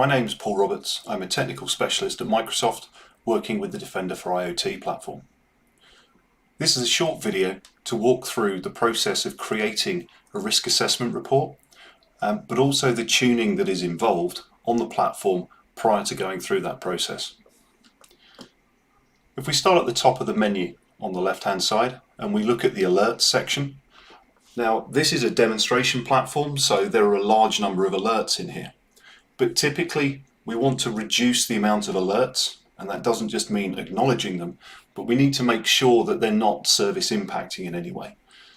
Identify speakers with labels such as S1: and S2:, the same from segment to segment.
S1: My name is Paul Roberts. I'm a technical specialist at Microsoft working with the Defender for IoT platform. This is a short video to walk through the process of creating a risk assessment report, but also the tuning that is involved on the platform prior to going through that process. If we start at the top of the menu on the left hand side and we look at the alerts section, now this is a demonstration platform, so there are a large number of alerts in here. But typically we want to reduce the amount of alerts, and that doesn't just mean acknowledging them, but we need to make sure that they're not service impacting in any way.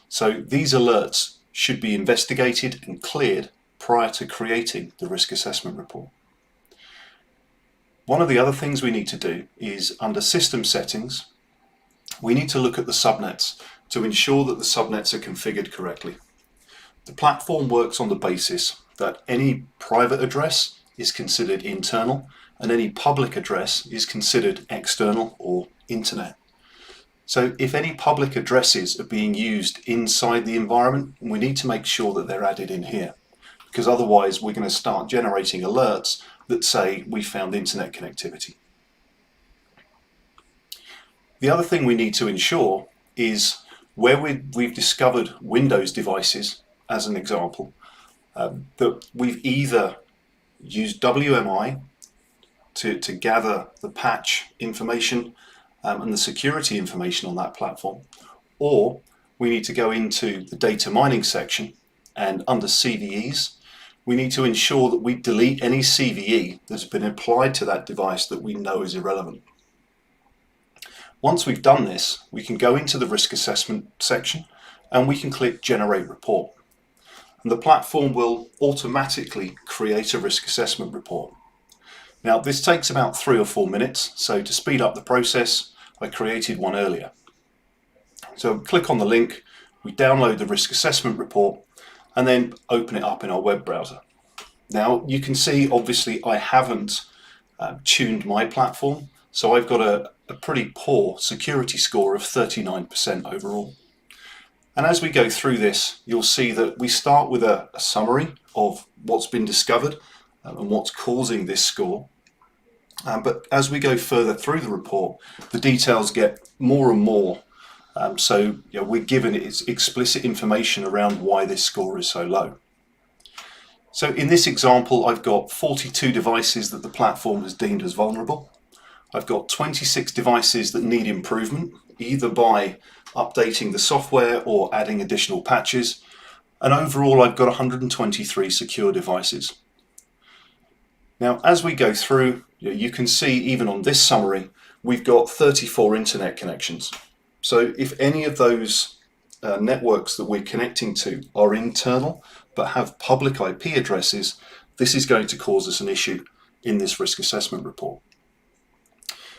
S1: So these alerts should be investigated and cleared prior to creating the risk assessment report. One of the other things we need to do is, under system settings, we need to look at the subnets to ensure that the subnets are configured correctly. The platform works on the basis that any private address is considered internal and any public address is considered external or internet. So if any public addresses are being used inside the environment, we need to make sure that they're added in here, because otherwise we're going to start generating alerts that say we found internet connectivity. The other thing we need to ensure is where we've discovered Windows devices, as an example, that we've either used WMI to gather the patch information and the security information on that platform, or we need to go into the data mining section, and under CVEs we need to ensure that we delete any CVE that's been applied to that device that we know is irrelevant. Once we've done this, we can go into the risk assessment section and we can click Generate Report. And the platform will automatically create a risk assessment report. Now this takes about 3 or 4 minutes, so to speed up the process I created one earlier. So click on the link, we download the risk assessment report and then open it up in our web browser. Now you can see obviously I haven't tuned my platform, so I've got a pretty poor security score of 39% overall. And as we go through this, you'll see that we start with a summary of what's been discovered and what's causing this score. But as we go further through the report, the details get more and more. So we're given explicit information around why this score is so low. So in this example, I've got 42 devices that the platform has deemed as vulnerable. I've got 26 devices that need improvement, either by updating the software or adding additional patches. And overall, I've got 123 secure devices. Now, as we go through, you can see even on this summary, we've got 34 internet connections. So if any of those networks that we're connecting to are internal but have public IP addresses, this is going to cause us an issue in this risk assessment report.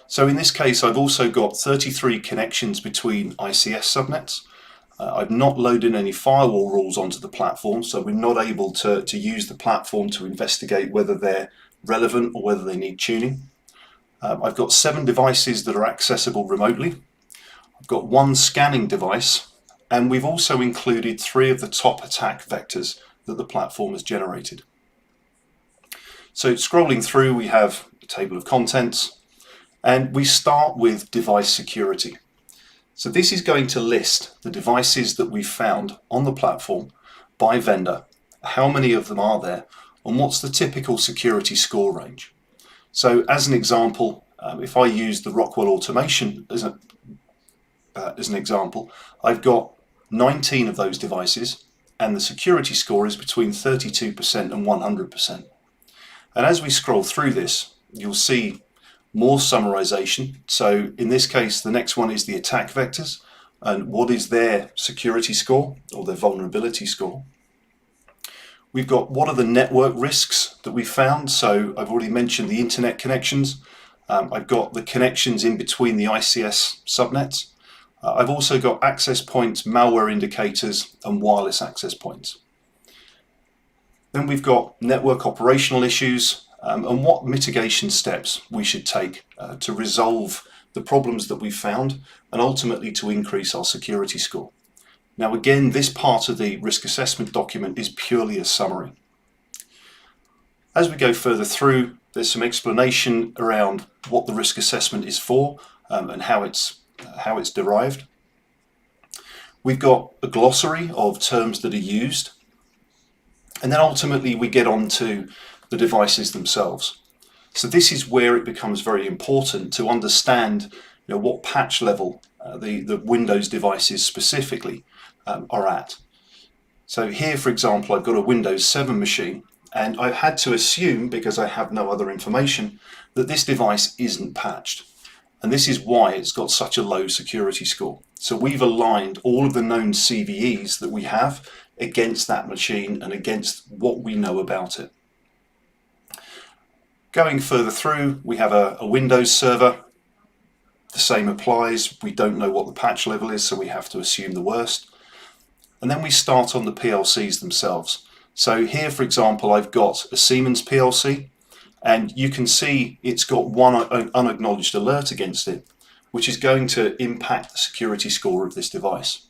S1: So in this case, I've also got 33 connections between ICS subnets. I've not loaded any firewall rules onto the platform, so we're not able to use the platform to investigate whether they're relevant or whether they need tuning. I've got 7 devices that are accessible remotely. I've got 1 scanning device, and we've also included 3 of the top attack vectors that the platform has generated. So scrolling through, we have a table of contents, and we start with device security. So this is going to list the devices that we've found on the platform by vendor, how many of them are there, and what's the typical security score range. So as an example, if I use the Rockwell automation as an example, I've got 19 of those devices and the security score is between 32% and 100%. And as we scroll through this, you'll see more summarization. So in this case, the next one is the attack vectors and what is their security score or their vulnerability score. We've got what are the network risks that we found. So I've already mentioned the internet connections. I've got the connections in between the ICS subnets. I've also got access points, malware indicators, and wireless access points. Then we've got network operational issues, and what mitigation steps we should take to resolve the problems that we've found and ultimately to increase our security score. Now again, this part of the risk assessment document is purely a summary. As we go further through, there's some explanation around what the risk assessment is for and how it's derived. We've got a glossary of terms that are used, and then ultimately we get on to the devices themselves. So this is where it becomes very important to understand what patch level the Windows devices specifically are at. So here, for example, I've got a Windows 7 machine, and I've had to assume, because I have no other information, that this device isn't patched. And this is why it's got such a low security score. So we've aligned all of the known CVEs that we have against that machine and against what we know about it. Going further through, we have a Windows server. The same applies. We don't know what the patch level is, so we have to assume the worst. And then we start on the PLCs themselves. So here, for example, I've got a Siemens PLC, and you can see it's got one unacknowledged alert against it, which is going to impact the security score of this device.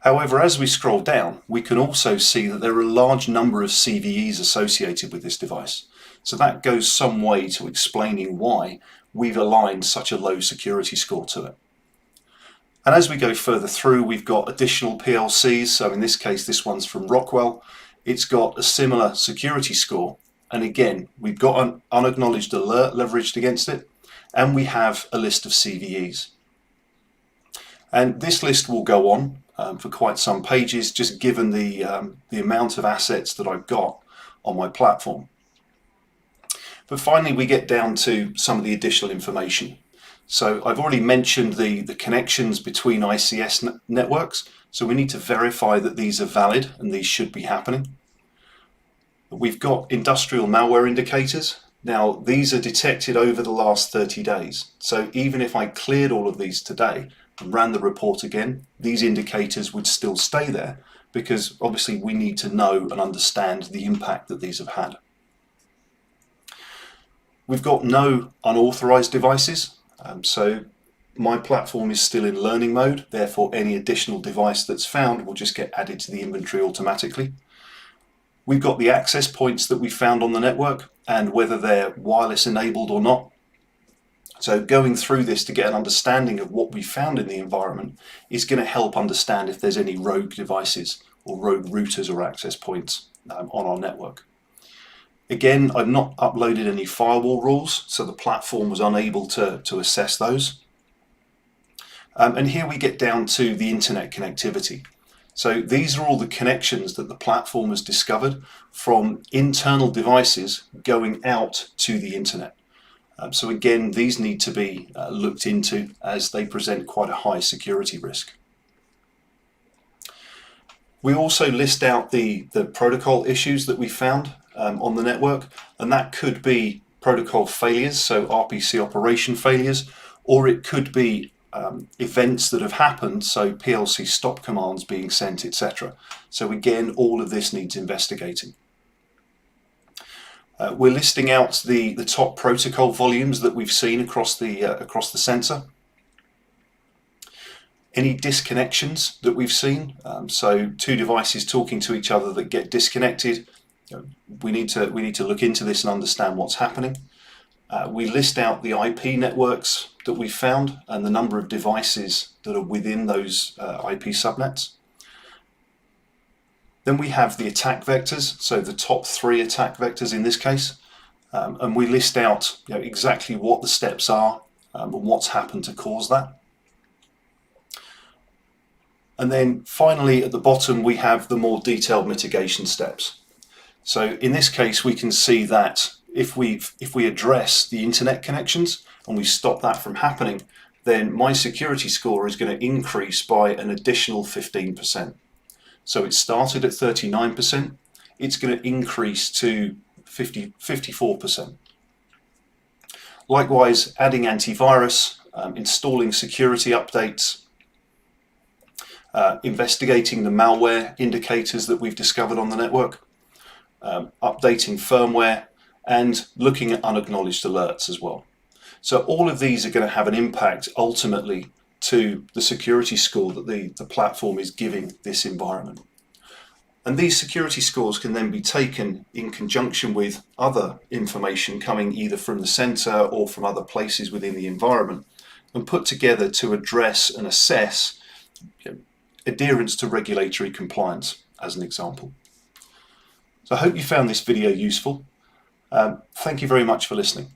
S1: However, as we scroll down, we can also see that there are a large number of CVEs associated with this device. So that goes some way to explaining why we've aligned such a low security score to it. And as we go further through, we've got additional PLCs. So in this case, this one's from Rockwell. It's got a similar security score. And again, we've got an unacknowledged alert leveraged against it, and we have a list of CVEs. And this list will go on for quite some pages, just given the amount of assets that I've got on my platform. But finally, we get down to some of the additional information. So I've already mentioned the connections between ICS networks. So we need to verify that these are valid and these should be happening. We've got industrial malware indicators. Now, these are detected over the last 30 days. So even if I cleared all of these today and ran the report again, these indicators would still stay there, because obviously we need to know and understand the impact that these have had. We've got no unauthorized devices. So my platform is still in learning mode. Therefore, any additional device that's found will just get added to the inventory automatically. We've got the access points that we found on the network and whether they're wireless enabled or not. So going through this to get an understanding of what we found in the environment is going to help understand if there's any rogue devices or rogue routers or access points on our network. Again, I've not uploaded any firewall rules, so the platform was unable to assess those. And here we get down to the internet connectivity. So these are all the connections that the platform has discovered from internal devices going out to the internet. So again, these need to be looked into as they present quite a high security risk. We also list out the protocol issues that we found on the network, and that could be protocol failures, so RPC operation failures, or it could be events that have happened, so PLC stop commands being sent, etc. So again, all of this needs investigating. We're listing out the top protocol volumes that we've seen across the sensor. Any disconnections that we've seen, so two devices talking to each other that get disconnected, we need to look into this and understand what's happening. We list out the IP networks that we found and the number of devices that are within those IP subnets. Then we have the attack vectors, so the top 3 attack vectors in this case, and we list out exactly what the steps are and what's happened to cause that. And then finally at the bottom we have the more detailed mitigation steps. So in this case we can see that if we address the internet connections and we stop that from happening, then my security score is going to increase by an additional 15%. So it started at 39%, it's going to increase to 54%. Likewise, adding antivirus, installing security updates, investigating the malware indicators that we've discovered on the network, updating firmware, and looking at unacknowledged alerts as well. So all of these are going to have an impact ultimately to the security score that the platform is giving this environment. And these security scores can then be taken in conjunction with other information coming either from the centre or from other places within the environment and put together to address and assess adherence to regulatory compliance, as an example. So I hope you found this video useful. Thank you very much for listening.